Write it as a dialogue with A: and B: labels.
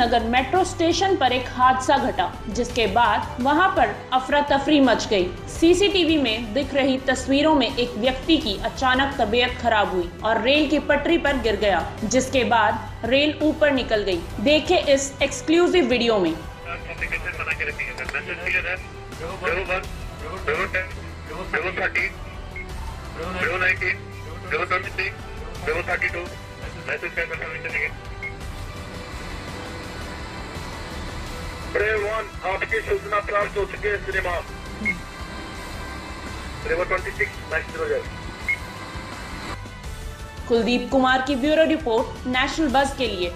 A: नगर metro station पर एक हादसा घटा, जिसके बाद वहां पर अफरा तफरी मच गई। सीसीटीवी में दिख रही तस्वीरों में एक व्यक्ति की अचानक तबीयत खराब हुई और रेल की पटरी पर गिर गया, जिसके बाद रेल ऊपर निकल गई। देखें इस एक्सक्लूसिव वीडियो में।
B: आपकी सूचना प्राप्त हो चुकी है। सिनेमा 26
A: कुलदीप कुमार की ब्यूरो रिपोर्ट, नेशनल बज़ के लिए।